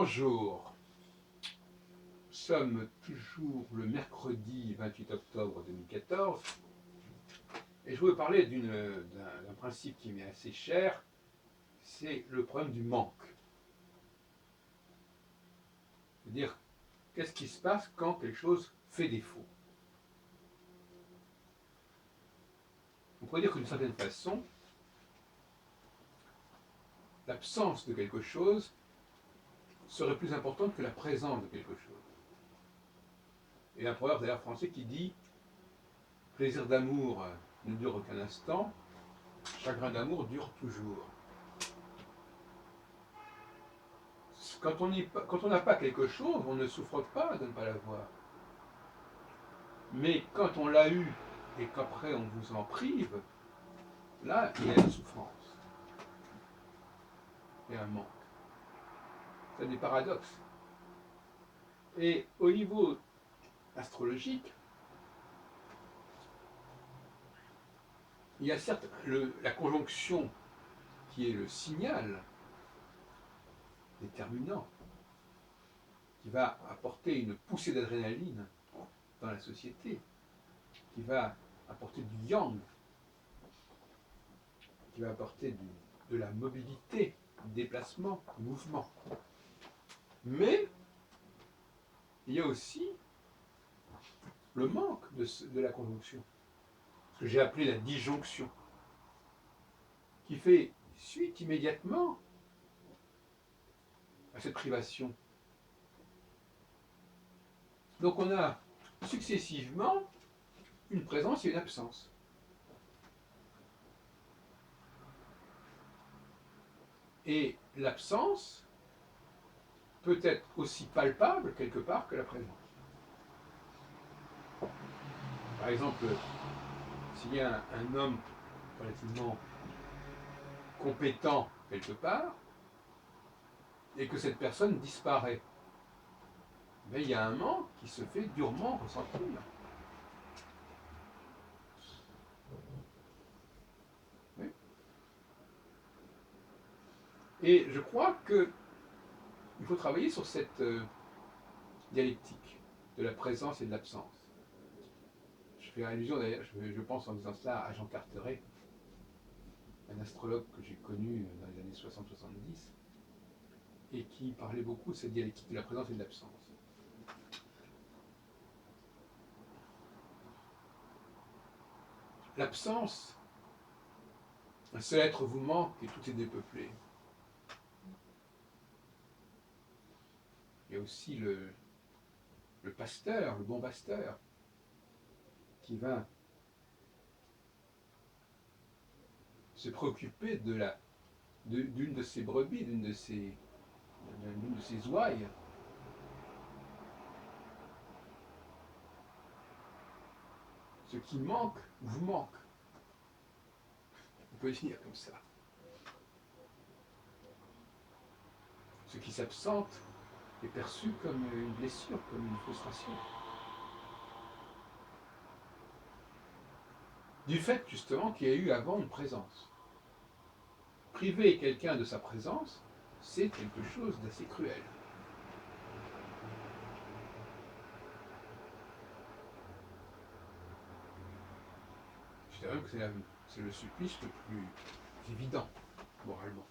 Bonjour, nous sommes toujours le mercredi 28 octobre 2014 et je voulais parler d'un principe qui m'est assez cher, c'est le problème du manque. C'est-à-dire, qu'est-ce qui se passe quand quelque chose fait défaut? On pourrait dire que d'une certaine façon, l'absence de quelque chose serait plus importante que la présence de quelque chose. Il y a un proverbe d'ailleurs français qui dit « Plaisir d'amour ne dure qu'un instant, chagrin d'amour dure toujours ». Quand on n'a pas quelque chose, on ne souffre pas de ne pas l'avoir. Mais quand on l'a eu et qu'après on vous en prive, là, il y a une souffrance. Il y a un manque. C'est des paradoxes. Et au niveau astrologique, il y a certes la conjonction qui est le signal déterminant, qui va apporter une poussée d'adrénaline dans la société, qui va apporter du yang, qui va apporter de la mobilité, du déplacement, du mouvement. Mais il y a aussi le manque de la conjonction, ce que j'ai appelé la disjonction, qui fait suite immédiatement à cette privation. Donc on a successivement une présence et une absence. Et l'absence peut être aussi palpable quelque part que la présence. Par exemple, s'il y a un homme relativement compétent quelque part, et que cette personne disparaît, mais il y a un manque qui se fait durement ressentir. Oui. Et je crois qu'il faut travailler sur cette dialectique de la présence et de l'absence. Je fais allusion d'ailleurs, je pense en disant cela, à Jean Carteret, un astrologue que j'ai connu dans les années 60-70, et qui parlait beaucoup de cette dialectique de la présence et de l'absence. L'absence, un seul être vous manque et tout est dépeuplé. Il y a aussi le pasteur, le bon pasteur, qui va se préoccuper d'une de ses brebis, d'une de ses ouailles. Ce qui manque vous manque. On peut le dire comme ça. Ce qui s'absente est perçu comme une blessure, comme une frustration. Du fait justement qu'il y a eu avant une présence. Priver quelqu'un de sa présence, c'est quelque chose d'assez cruel. Je dirais même que c'est le supplice le plus évident, moralement.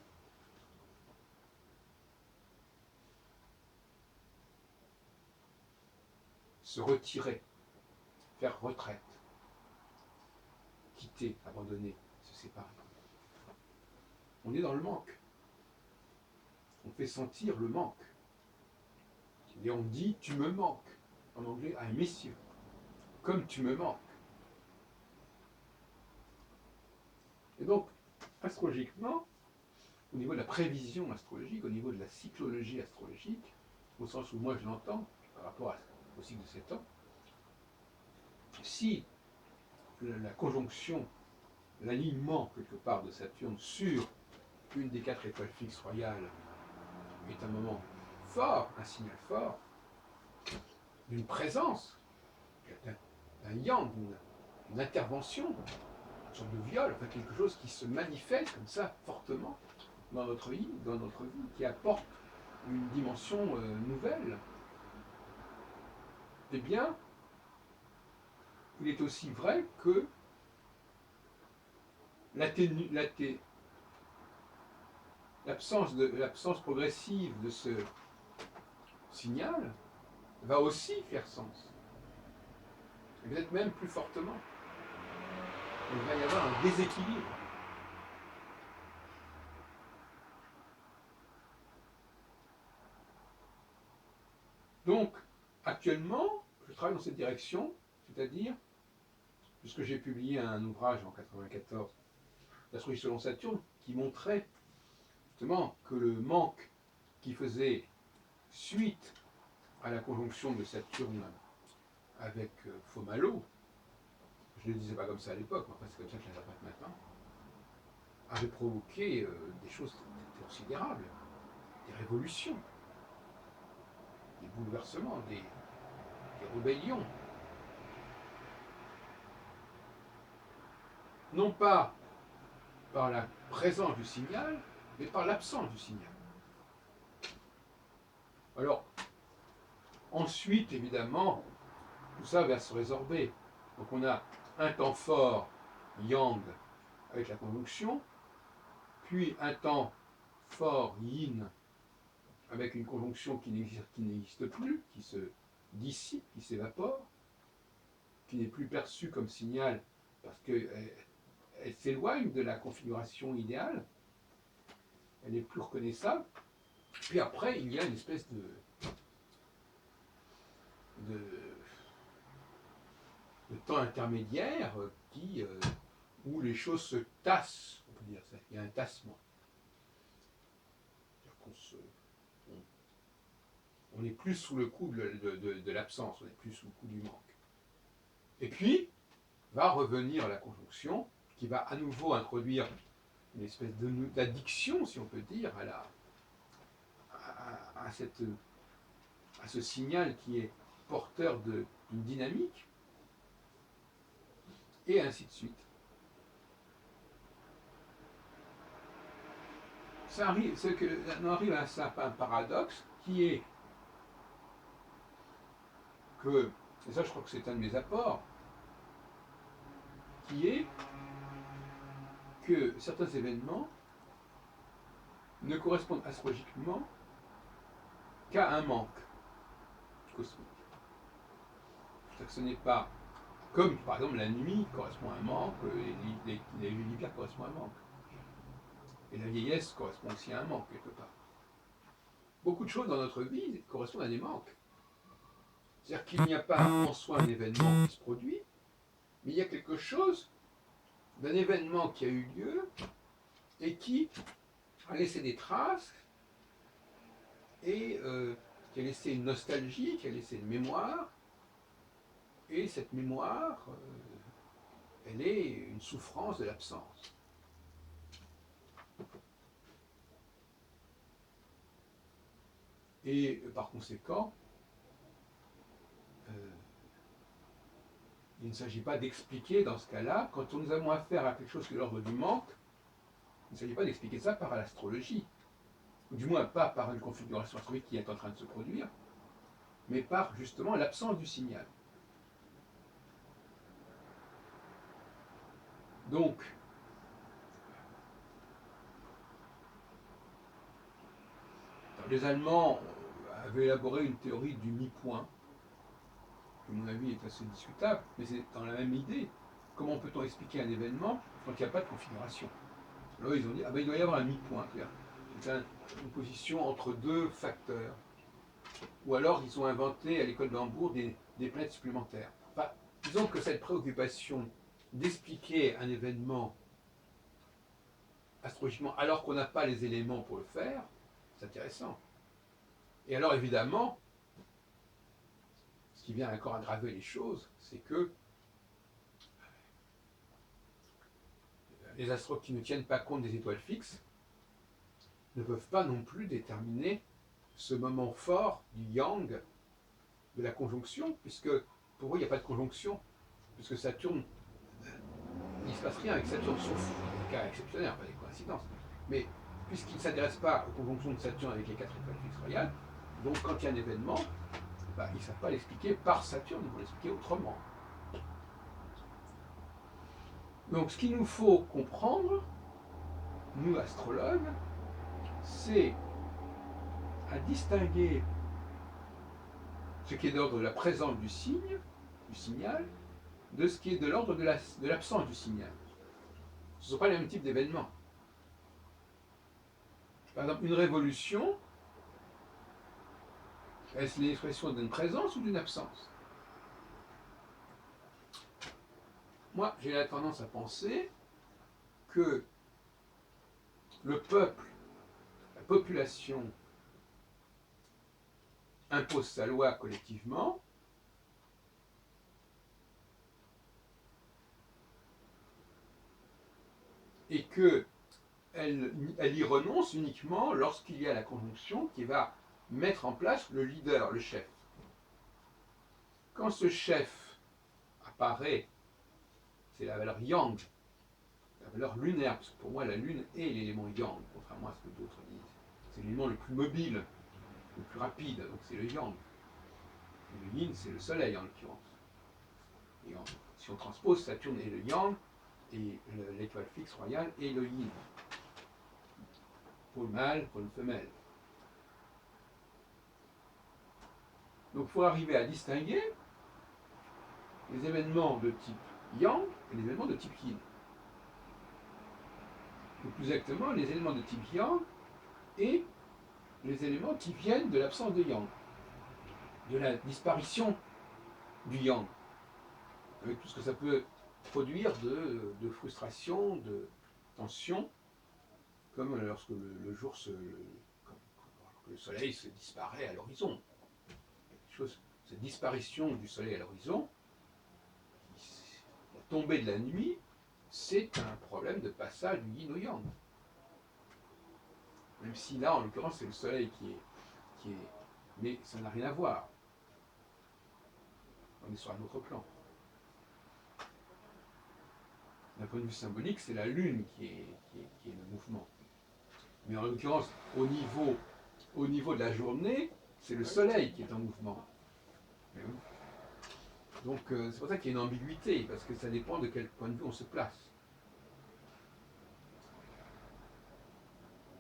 Se retirer, faire retraite, quitter, abandonner, se séparer. On est dans le manque. On fait sentir le manque. Et on dit « tu me manques », en anglais « I miss you », comme tu me manques. Et donc, astrologiquement, au niveau de la prévision astrologique, au niveau de la cyclologie astrologique, au sens où moi je l'entends, par rapport au cycle de 7 ans, si la conjonction, l'alignement quelque part de Saturne sur une des 4 étoiles fixes royales est un moment fort, un signal fort, d'une présence, d'un yang, d'une intervention, une sorte de viol, enfin quelque chose qui se manifeste comme ça fortement dans notre vie, qui apporte une dimension nouvelle. Eh bien, il est aussi vrai que l'absence progressive de ce signal va aussi faire sens. Et peut-être même plus fortement. Il va y avoir un déséquilibre. Donc, actuellement, je travaille dans cette direction, c'est-à-dire, puisque j'ai publié un ouvrage en 1994, L'astrologie selon Saturne, qui montrait justement que le manque qui faisait suite à la conjonction de Saturne avec Fomalo, je ne le disais pas comme ça à l'époque, mais enfin c'est comme ça que je l'interprète maintenant, avait provoqué des choses considérables, des révolutions, des bouleversements, des rébellions. Non pas par la présence du signal, mais par l'absence du signal. Alors, ensuite, évidemment, tout ça va se résorber. Donc on a un temps fort, yang, avec la conjonction, puis un temps fort, yin, avec une conjonction qui n'existe plus, qui se dissipe, qui s'évapore, qui n'est plus perçue comme signal parce qu'elle s'éloigne de la configuration idéale, elle n'est plus reconnaissable. Puis après, il y a une espèce de, de temps intermédiaire où les choses se tassent, on peut dire ça. Il y a un tassement. On n'est plus sous le coup de l'absence, on n'est plus sous le coup du manque. Et puis, va revenir la conjonction, qui va à nouveau introduire une espèce d'addiction, si on peut dire, à ce signal qui est porteur d'une dynamique, et ainsi de suite. On arrive à un paradoxe qui est que, et ça je crois que c'est un de mes apports, qui est que certains événements ne correspondent astrologiquement qu'à un manque cosmique. C'est-à-dire que ce n'est pas comme par exemple la nuit correspond à un manque, et l'hiver correspond à un manque. Et la vieillesse correspond aussi à un manque quelque part. Beaucoup de choses dans notre vie correspondent à des manques. C'est-à-dire qu'il n'y a pas en soi un événement qui se produit, mais il y a quelque chose d'un événement qui a eu lieu et qui a laissé des traces et qui a laissé une nostalgie, qui a laissé une mémoire. Et cette mémoire, elle est une souffrance de l'absence. Et par conséquent, il ne s'agit pas d'expliquer dans ce cas-là, quand nous avons affaire à quelque chose qui est l'ordre du manque, il ne s'agit pas d'expliquer ça par l'astrologie, ou du moins pas par une configuration astrologique qui est en train de se produire, mais par justement l'absence du signal. Donc, les Allemands avaient élaboré une théorie du mi-point, qui à mon avis est assez discutable, mais c'est dans la même idée. Comment peut-on expliquer un événement quand il n'y a pas de configuration? Alors ils ont dit, il doit y avoir un mi-point, c'est une position entre deux facteurs. Ou alors ils ont inventé à l'école de Hambourg des planètes supplémentaires. Enfin, disons que cette préoccupation d'expliquer un événement astrologiquement alors qu'on n'a pas les éléments pour le faire, c'est intéressant. Et alors évidemment, ce qui vient encore aggraver les choses, c'est que les astronautes qui ne tiennent pas compte des étoiles fixes ne peuvent pas non plus déterminer ce moment fort du yang, de la conjonction, puisque pour eux, il n'y a pas de conjonction, puisque Saturne, il ne se passe rien avec Saturne, sauf des cas exceptionnels, pas des coïncidences. Mais puisqu'il ne s'intéresse pas aux conjonctions de Saturne avec les 4 étoiles fixes royales, donc quand il y a un événement, bah, ils ne savent pas l'expliquer par Saturne, ils vont l'expliquer autrement. Donc ce qu'il nous faut comprendre, nous astrologues, c'est à distinguer ce qui est de l'ordre de la présence du signe, du signal, de ce qui est de l'ordre de l'absence du signal. Ce ne sont pas les mêmes types d'événements. Par exemple, une révolution, est-ce l'expression d'une présence ou d'une absence? Moi, j'ai la tendance à penser que le peuple, la population, impose sa loi collectivement, et qu'elle y renonce uniquement lorsqu'il y a la conjonction qui va mettre en place le leader, le chef. Quand ce chef apparaît, c'est la valeur yang, la valeur lunaire, parce que pour moi la lune est l'élément yang, contrairement à ce que d'autres disent. C'est l'élément le plus mobile, le plus rapide, donc c'est le yang. Et le yin, c'est le soleil en l'occurrence. Et si on transpose, Saturne est le yang, et l'étoile fixe royale est le yin. Pôle mâle, pôle femelle. Donc il faut arriver à distinguer les événements de type yang et les événements de type yin. Ou plus exactement, les éléments de type yang et les éléments qui viennent de l'absence de yang, de la disparition du yang, avec tout ce que ça peut produire de frustration, de tension, comme lorsque le jour le soleil se disparaît à l'horizon. Cette disparition du soleil à l'horizon, la tombée de la nuit, c'est un problème de passage du yin au yang. Même si là, en l'occurrence, c'est le soleil qui est... Mais ça n'a rien à voir. On est sur un autre plan. D'un point de vue symbolique, c'est la lune qui est le mouvement. Mais en l'occurrence, au niveau de la journée, c'est le soleil qui est en mouvement. Donc c'est pour ça qu'il y a une ambiguïté, parce que ça dépend de quel point de vue on se place.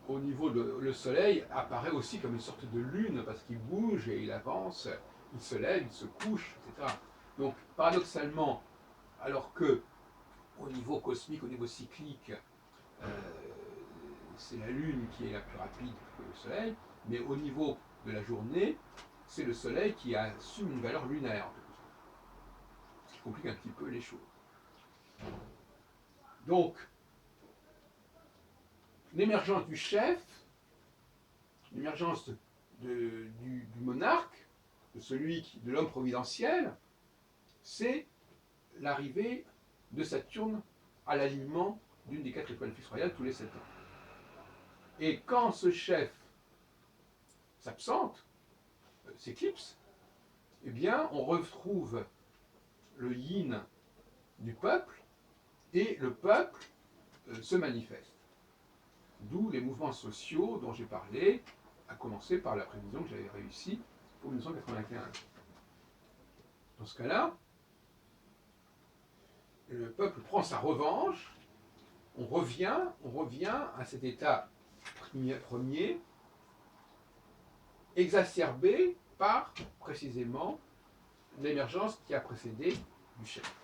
Au niveau le soleil apparaît aussi comme une sorte de lune, parce qu'il bouge et il avance, il se lève, il se couche, etc. Donc paradoxalement, alors que au niveau cosmique, au niveau cyclique, c'est la lune qui est la plus rapide que le soleil, mais au niveau de la journée, c'est le soleil qui assume une valeur lunaire, ce qui complique un petit peu les choses. Donc, l'émergence du chef, l'émergence du monarque, de l'homme providentiel, c'est l'arrivée de Saturne à l'alignement d'une des 4 étoiles fixes royales tous les 7 ans. Et quand ce chef s'absente, s'éclipse, eh bien, on retrouve le yin du peuple, et le peuple se manifeste. D'où les mouvements sociaux dont j'ai parlé, à commencer par la prévision que j'avais réussi pour 1995. Dans ce cas-là, le peuple prend sa revanche, on revient à cet état premier, exacerbé par précisément l'émergence qui a précédé du chef.